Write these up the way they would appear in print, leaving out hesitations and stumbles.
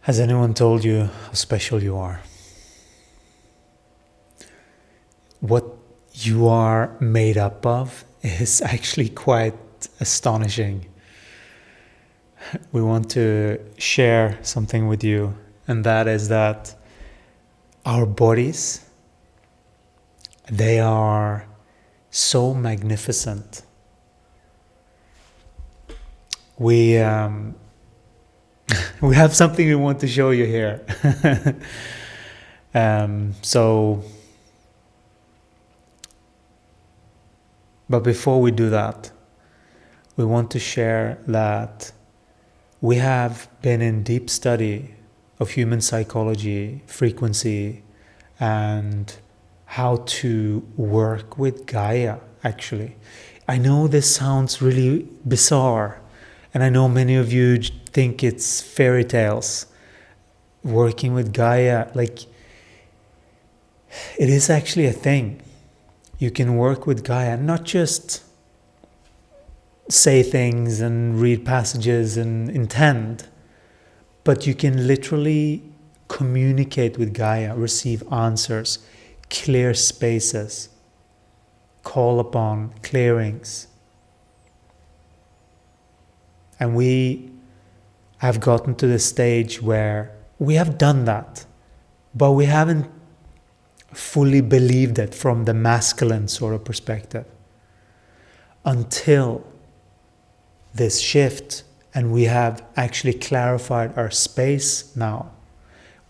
Has anyone told you how special you are? What you are made up of is actually quite astonishing. We want to share something with you, and that is that our bodies, they are so magnificent. We we have something we want to show you here. But before we do that, we want to share that we have been in deep study of human psychology, frequency, and how to work with Gaia, actually. I know this sounds really bizarre, and I know many of you think it's fairy tales. Working with Gaia, like, it is actually a thing. You can work with Gaia, not just say things and read passages and intend, but you can literally communicate with Gaia, receive answers, clear spaces, call upon clearings. And we have gotten to the stage where we have done that, but we haven't fully believed it from the masculine sort of perspective until this shift, and we have actually clarified our space now.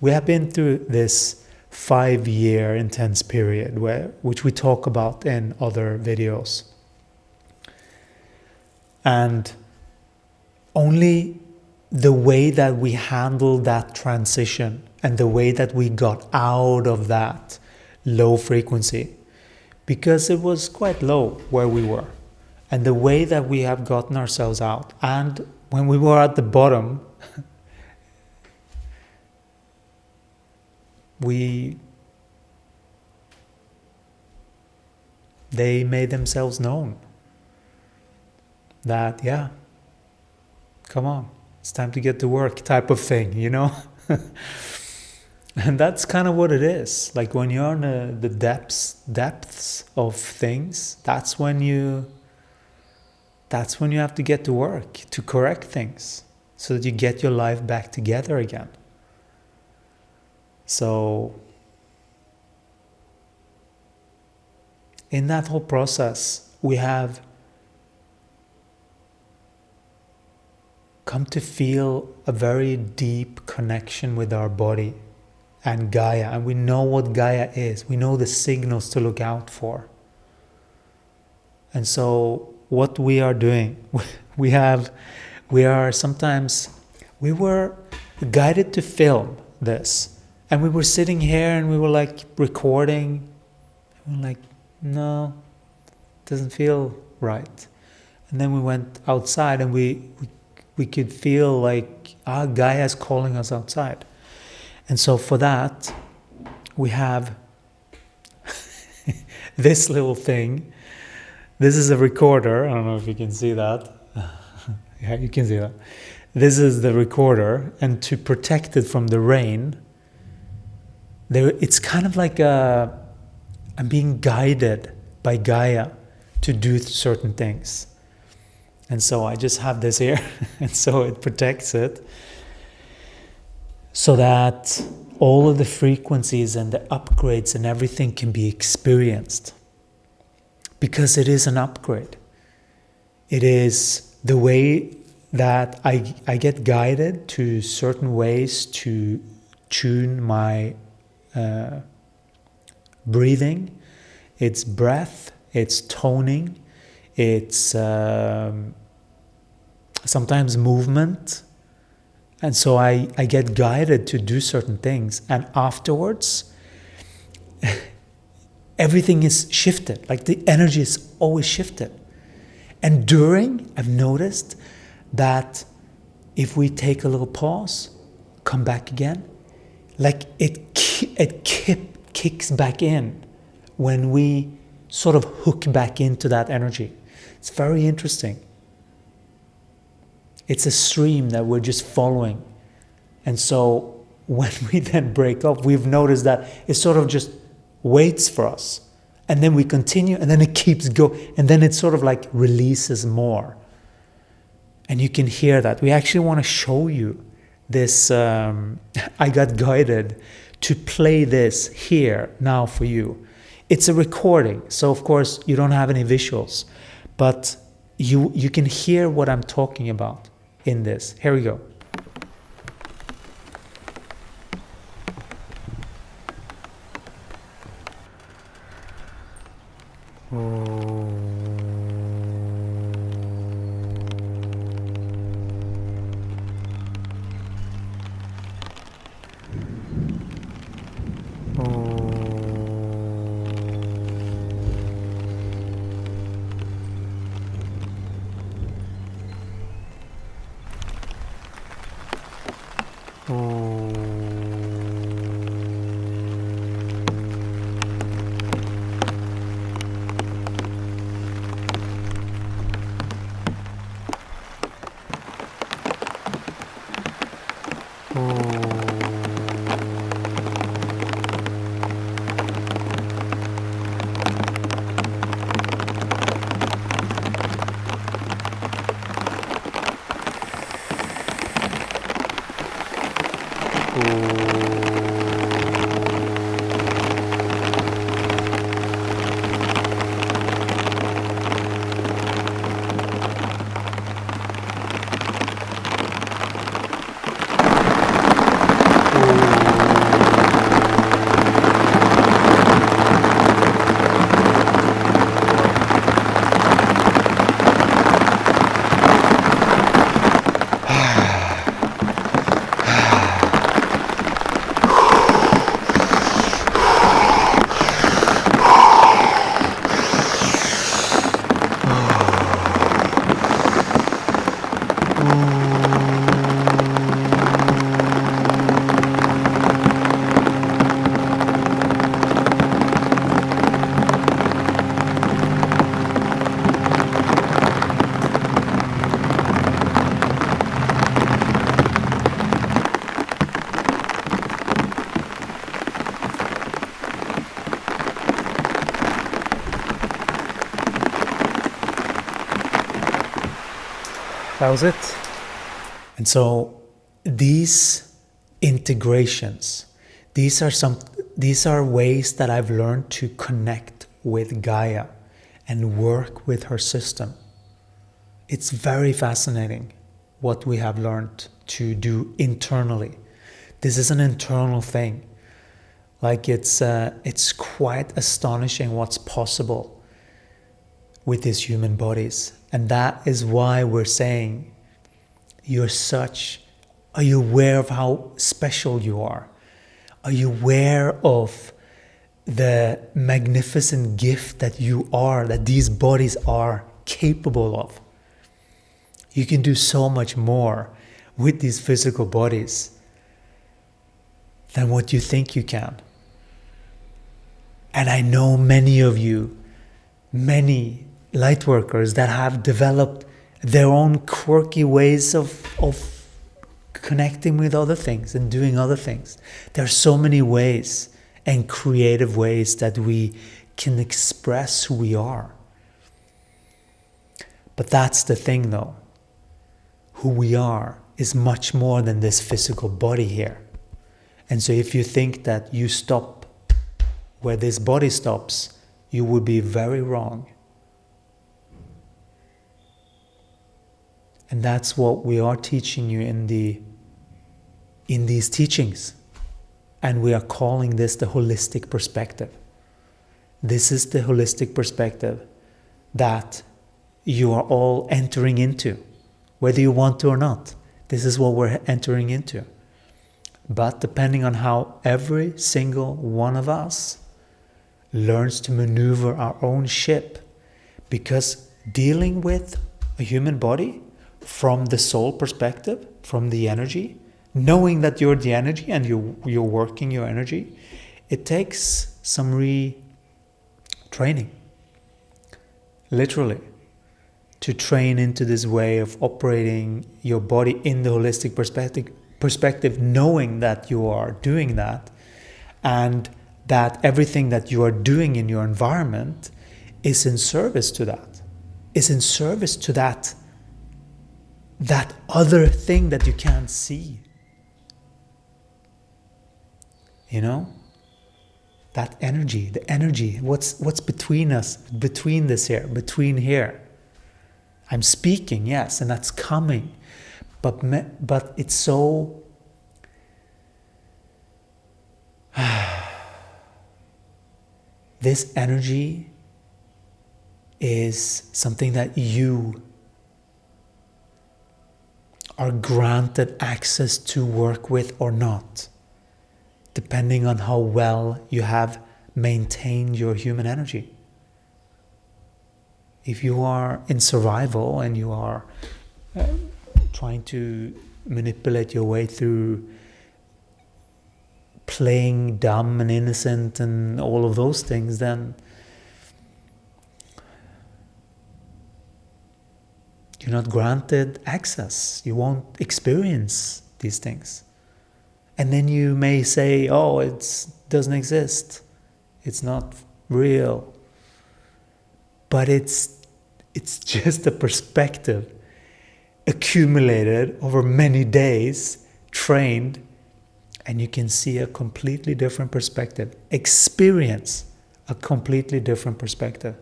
We have been through this 5-year intense period which we talk about in other videos, and only the way that we handled that transition and the way that we got out of that low frequency, because it was quite low where we were, and the way that we have gotten ourselves out, and when we were at the bottom, they made themselves known that, yeah, come on, it's time to get to work type of thing, you know? And that's kind of what it is. Like when you're in the depths of things, that's when you have to get to work to correct things so that you get your life back together again. So in that whole process, we have come to feel a very deep connection with our body and Gaia, and we know what Gaia is. We know the signals to look out for. And so what we are doing, we were guided to film this, and we were sitting here and we were like recording, and we're like, no, it doesn't feel right. And then we went outside, and we could feel like Gaia is calling us outside. And so for that, we have this little thing. This is a recorder. I don't know if you can see that. Yeah, you can see that. This is the recorder, and to protect it from the rain, it's kind of like I'm being guided by Gaia to do certain things. And so I just have this here, and so it protects it, so that all of the frequencies and the upgrades and everything can be experienced. Because it is an upgrade. It is the way that I get guided to certain ways to tune my breathing, it's breath, it's toning, it's sometimes movement. And so I get guided to do certain things, and afterwards everything is shifted, like the energy is always shifted. And I've noticed that if we take a little pause, come back again, like it kicks back in when we sort of hook back into that energy. It's very interesting. It's a stream that we're just following. And so when we then break up, we've noticed that it sort of just waits for us. And then we continue, and then it keeps going, and then it sort of like releases more. And you can hear that. We actually want to show you this. I got guided to play this here now for you. It's a recording, so of course you don't have any visuals, but you can hear what I'm talking about in this. Here we go. That was it. And so these integrations, these are ways that I've learned to connect with Gaia and work with her system. It's very fascinating what we have learned to do internally. This is an internal thing. Like it's quite astonishing what's possible with these human bodies. And that is why we're saying, are you aware of how special you are? Are you aware of the magnificent gift that you are, that these bodies are capable of? You can do so much more with these physical bodies than what you think you can. And I know many of you, many light workers that have developed their own quirky ways of connecting with other things and doing other things. There are so many ways and creative ways that we can express who we are. But that's the thing though. Who we are is much more than this physical body here. And so if you think that you stop where this body stops, you would be very wrong. And that's what we are teaching you in these teachings. And we are calling this the holistic perspective. This is the holistic perspective that you are all entering into, whether you want to or not. This is what we're entering into. But depending on how every single one of us learns to maneuver our own ship, because dealing with a human body from the soul perspective, from the energy, knowing that you're the energy and you're working your energy, it takes some retraining, literally, to train into this way of operating your body in the holistic perspective, knowing that you are doing that, and that everything that you are doing in your environment is in service to that, is in service to that other thing that you can't see. You know? That energy, the energy, what's between us, between this here, between here. I'm speaking, yes, and that's coming. But it's so... This energy is something that you are granted access to work with or not, depending on how well you have maintained your human energy. If you are in survival and you are trying to manipulate your way through playing dumb and innocent and all of those things, then you're not granted access. You won't experience these things. And then you may say, oh, it doesn't exist. It's not real. But it's just a perspective accumulated over many days, trained, and you can see a completely different perspective. Experience a completely different perspective.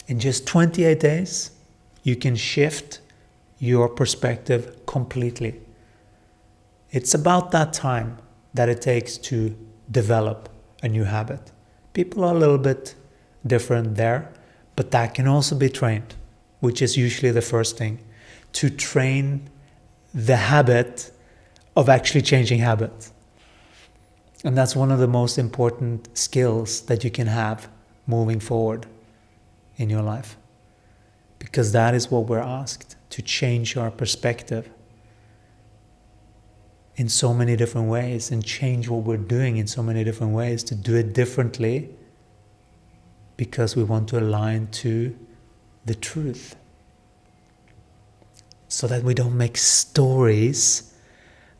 In just 28 days, you can shift your perspective completely. It's about that time that it takes to develop a new habit. People are a little bit different there, but that can also be trained, which is usually the first thing, to train the habit of actually changing habits. And that's one of the most important skills that you can have moving forward in your life. Because that is what we're asked, to change our perspective in so many different ways and change what we're doing in so many different ways, to do it differently because we want to align to the truth. So that we don't make stories,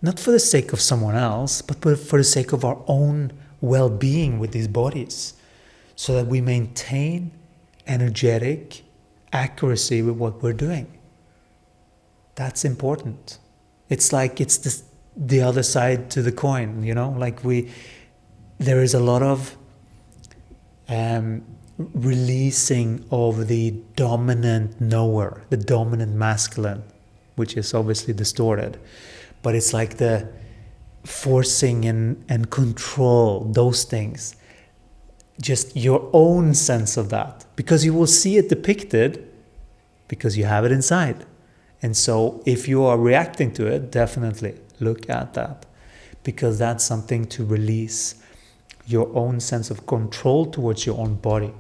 not for the sake of someone else, but for the sake of our own well-being with these bodies, so that we maintain energetic accuracy with what we're doing. That's important. It's like it's the other side to the coin, you know, like there is a lot of releasing of the dominant knower, the dominant masculine, which is obviously distorted. But it's like the forcing and control, those things. Just your own sense of that. Because you will see it depicted because you have it inside. And so if you are reacting to it, definitely look at that. Because that's something to release your own sense of control towards your own body.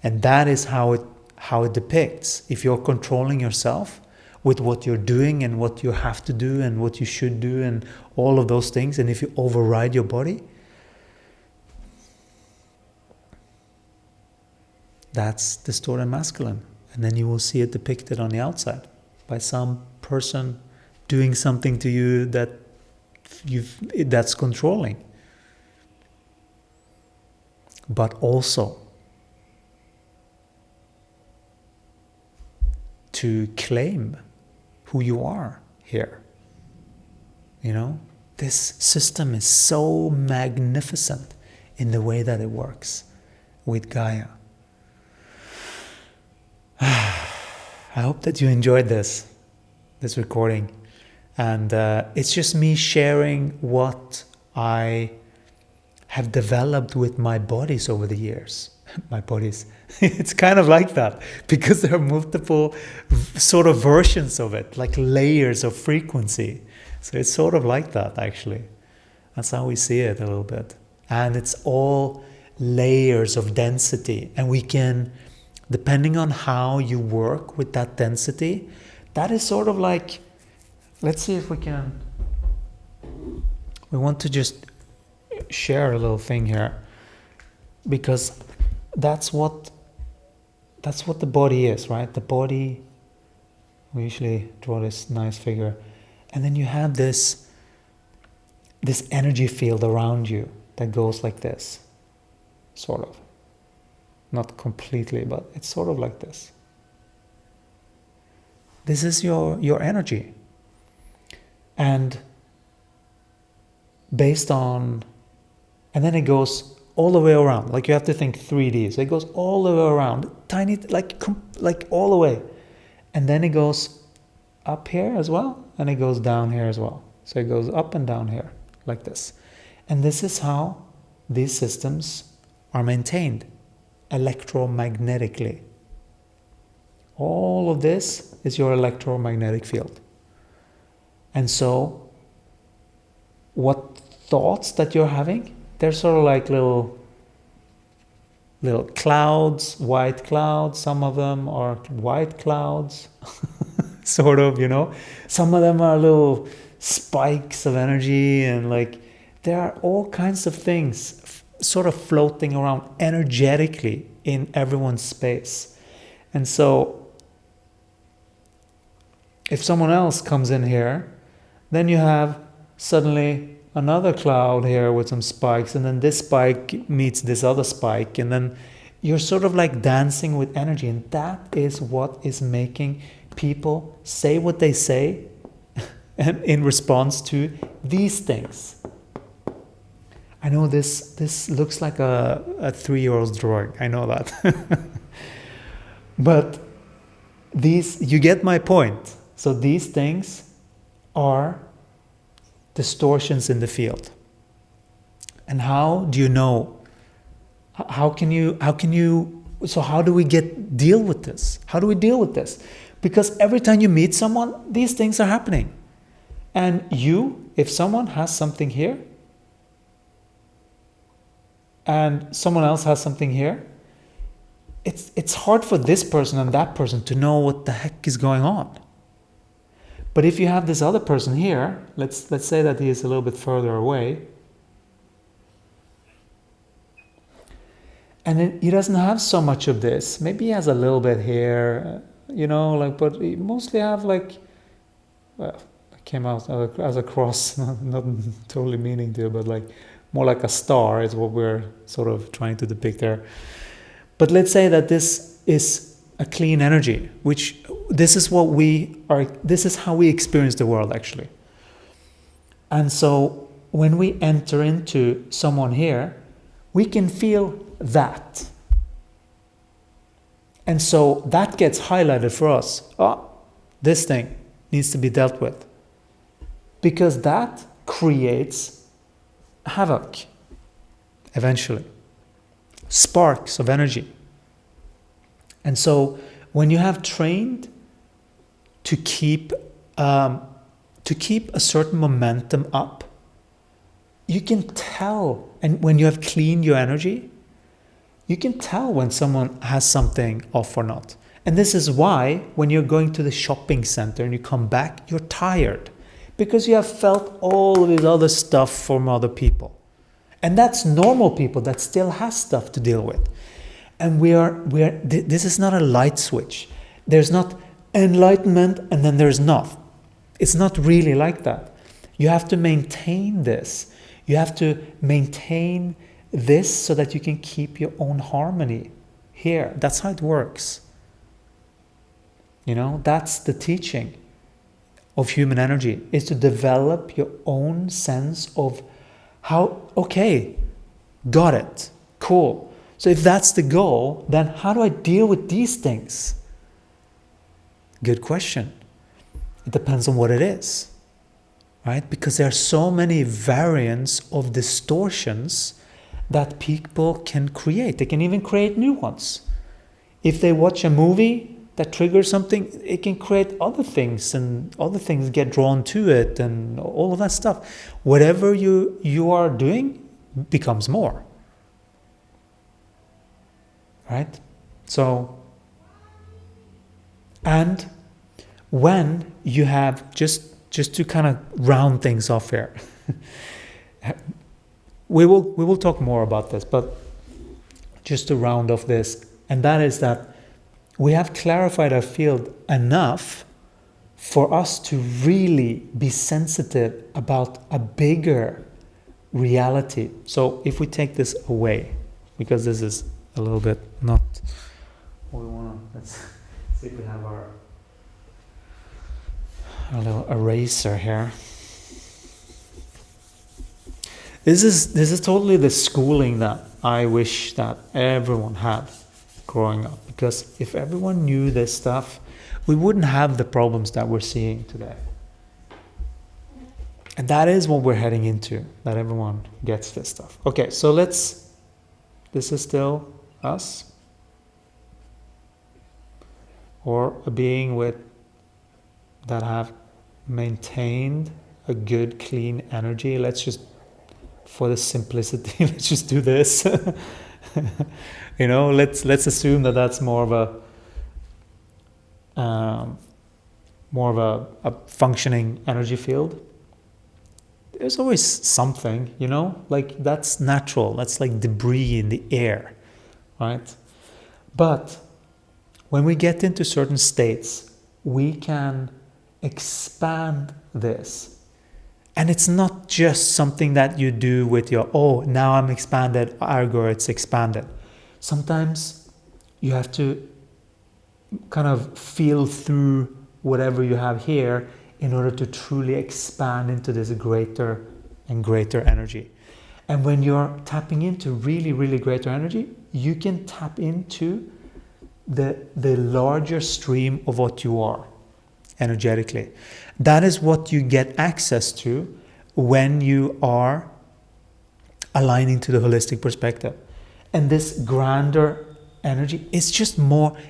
And that is how it depicts. If you're controlling yourself with what you're doing and what you have to do and what you should do and all of those things, and if you override your body, that's distorted masculine. And then you will see it depicted on the outside by some person doing something to you that's controlling. But also to claim who you are here. You know, this system is so magnificent in the way that it works with Gaia. I hope that you enjoyed this recording. And it's just me sharing what I have developed with my bodies over the years. My bodies. It's kind of like that, because there are multiple sort of versions of it, like layers of frequency. So it's sort of like that, actually. That's how we see it a little bit. And it's all layers of density. And we can, depending on how you work with that density, that is sort of like, let's see if we want to just share a little thing here, because that's what the body is, right? The body, we usually draw this nice figure. And then you have this energy field around you that goes like this, sort of. Not completely, but it's sort of like this. This is your energy. And and then it goes all the way around. Like you have to think 3D. So it goes all the way around, tiny, like all the way. And then it goes up here as well, and it goes down here as well. So it goes up and down here, like this. And this is how these systems are maintained electromagnetically. All of this is your electromagnetic field. And so what thoughts that you're having, they're sort of like little clouds, white clouds. Some of them are white clouds, sort of, Some of them are little spikes of energy, and like there are all kinds of things sort of floating around energetically in everyone's space. And so if someone else comes in here, then you have suddenly another cloud here with some spikes, and then this spike meets this other spike, and then you're sort of like dancing with energy. And that is what is making people say what they say and in response to these things. I know this looks like a 3-year-old's drawing. I know that. But you get my point. So these things are distortions in the field. And how do you know? How do we deal with this? How do we deal with this? Because every time you meet someone, these things are happening. And if someone has something here, and someone else has something here, it's hard for this person and that person to know what the heck is going on. But if you have this other person here, let's say that he is a little bit further away, and then he doesn't have so much of this. Maybe he has a little bit here, but he mostly have it came out as a cross, not totally meaning to, but more like a star is what we're sort of trying to depict there. But let's say that this is a clean energy, which this is how we experience the world actually. And so when we enter into someone here, we can feel that. And so that gets highlighted for us. This thing needs to be dealt with. Because that creates havoc eventually. Sparks of energy. And so when you have trained to keep a certain momentum up, you can tell, and when you have cleaned your energy, you can tell when someone has something off or not. And this is why when you're going to the shopping center and you come back, you're tired, because you have felt all of this other stuff from other people. And that's normal people that still has stuff to deal with. And this is not a light switch. There's not enlightenment and then there's not. It's not really like that. You have to maintain this. You have to maintain this so that you can keep your own harmony here. That's how it works. That's the teaching of human energy, is to develop your own sense of got it, cool. So if that's the goal, then how do I deal with these things? Good question. It depends on what it is, right? Because there are so many variants of distortions that people can create. They can even create new ones. If they watch a movie that triggers something, it can create other things, and other things get drawn to it, and all of that stuff. Whatever you are doing becomes more. Right? So, and when you have, just to kind of round things off here, we will talk more about this, but just to round off this, and that is that we have clarified our field enough for us to really be sensitive about a bigger reality. So if we take this away, because this is a little bit not what we want to, let's see if we have our little eraser here. This is totally the schooling that I wish that everyone had growing up, because if everyone knew this stuff, we wouldn't have the problems that we're seeing today. And that is what we're heading into, that everyone gets this stuff. Okay, so this is still us, or a being that have maintained a good, clean energy. Let's just, for the simplicity, let's just do this. Let's assume that that's more of a functioning energy field. There's always something, like that's natural. That's like debris in the air, right? But when we get into certain states, we can expand this. And it's not just something that you do with your, now I'm expanded, ergo it's expanded. Sometimes you have to kind of feel through whatever you have here in order to truly expand into this greater and greater energy. And when you're tapping into really, really greater energy, you can tap into the larger stream of what you are energetically. That is what you get access to when you are aligning to the holistic perspective. And this grander energy is just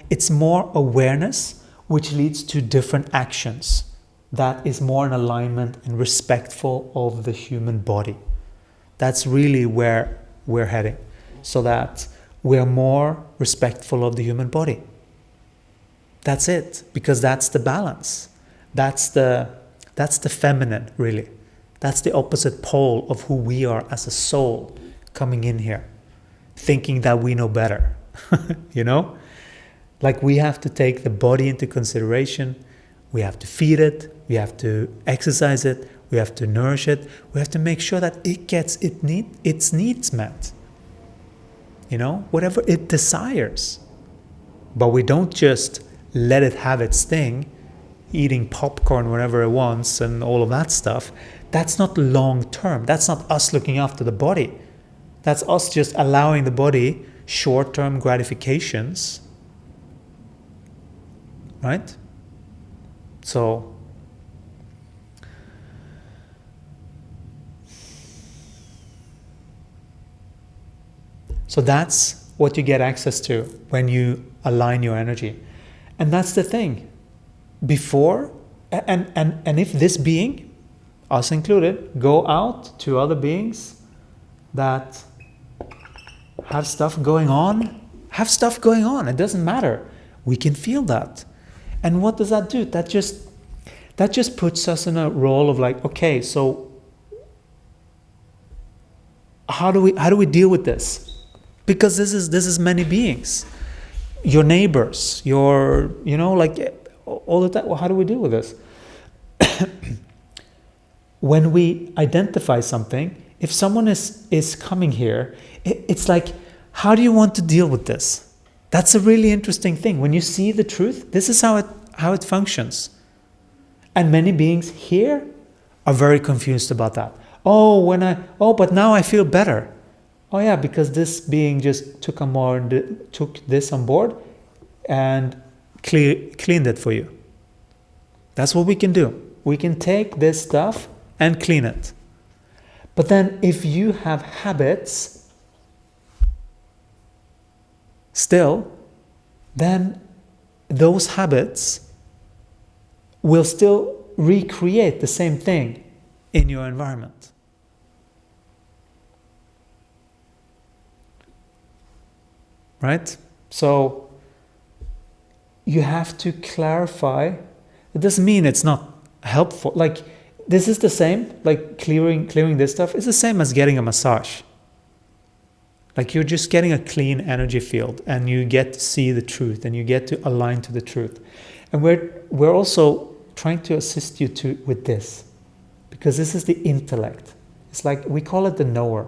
it's more awareness, which leads to different actions that is more in alignment and respectful of the human body. That's really where we're heading, so that we're more respectful of the human body. That's it, because that's the balance. That's the feminine, really. That's the opposite pole of who we are as a soul coming in here, thinking that we know better. Like we have to take the body into consideration. We have to feed it. We have to exercise it. We have to nourish it. We have to make sure that it gets its needs met. Whatever it desires. But we don't just let it have its thing, eating popcorn whenever it wants and all of that stuff. That's not long term. That's not us looking after the body. That's us just allowing the body short-term gratifications. Right? So that's what you get access to when you align your energy. And that's the thing. Before, and if this being, us included, go out to other beings that have stuff going on, it doesn't matter. We can feel that. And what does that do? That just puts us in a role of like, okay, so how do we deal with this? Because this is many beings, your neighbors, like all the time. Well, how do we deal with this? When we identify something, if someone is coming here, it's like, how do you want to deal with this? That's a really interesting thing. When you see the truth, this is how it functions. And many beings here are very confused about that. But now I feel better. Oh yeah, because this being just took this on board and cleaned it for you. That's what we can do. We can take this stuff and clean it. But then if you have habits still, then those habits will still recreate the same thing in your environment. Right? So you have to clarify. It doesn't mean it's not helpful. Like this is the same, like clearing this stuff is the same as getting a massage. Like you're just getting a clean energy field and you get to see the truth and you get to align to the truth. And we're also trying to assist you with this, because this is the intellect. It's like, we call it the knower.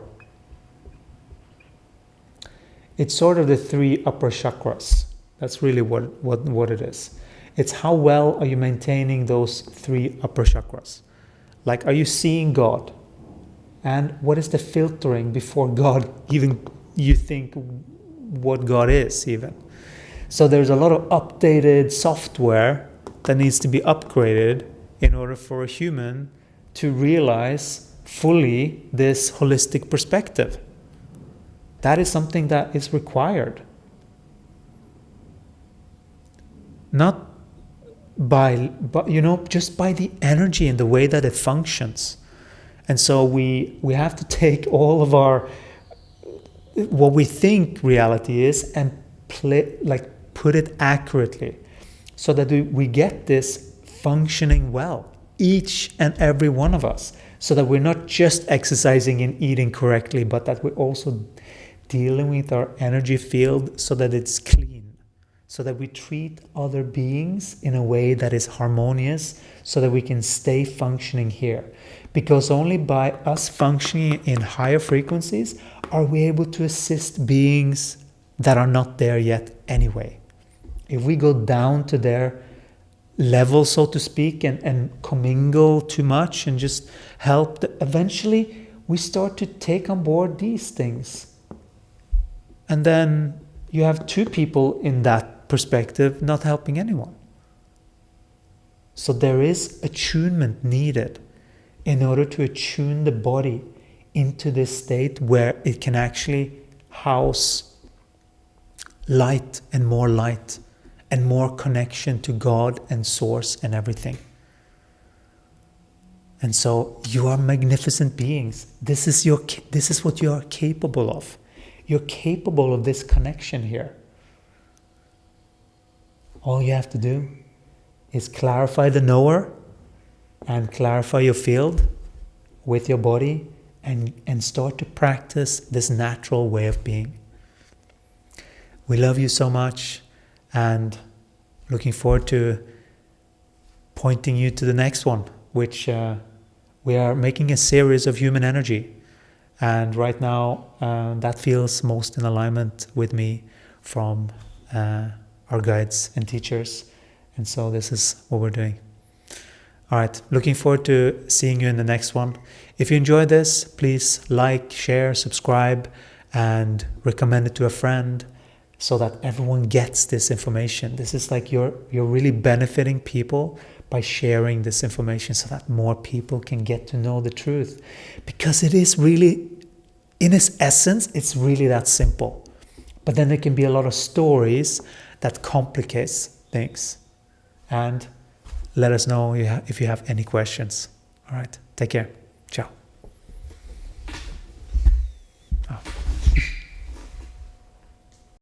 It's sort of the 3 upper chakras. That's really what it is. It's how well are you maintaining those 3 upper chakras? Like, are you seeing God? And what is the filtering before God even you think what God is even? So there's a lot of updated software that needs to be upgraded in order for a human to realize fully this holistic perspective. That is something that is required. Not but just by the energy and the way that it functions. And so we have to take all of our, what we think reality is, and put it accurately, so that we get this functioning well, each and every one of us, so that we're not just exercising and eating correctly, but that we're also dealing with our energy field so that it's clean, so that we treat other beings in a way that is harmonious, so that we can stay functioning here. Because only by us functioning in higher frequencies are we able to assist beings that are not there yet anyway. If we go down to their level, so to speak, and commingle too much and just help, eventually we start to take on board these things. And then you have 2 people in that perspective not helping anyone. So there is attunement needed in order to attune the body into this state where it can actually house light and more connection to God and source and everything. And so you are magnificent beings. This is what you are capable of. You're capable of this connection here. All you have to do is clarify the knower and clarify your field with your body, and start to practice this natural way of being. We love you so much, and looking forward to pointing you to the next one, which we are making a series of human energy. And right now, that feels most in alignment with me from our guides and teachers. And so this is what we're doing. All right, looking forward to seeing you in the next one. If you enjoyed this, please like, share, subscribe, and recommend it to a friend so that everyone gets this information. This is like you're really benefiting people by sharing this information so that more people can get to know the truth. Because it is really, in its essence, it's really that simple. But then there can be a lot of stories that complicates things. And let us know if you have any questions. All right, take care.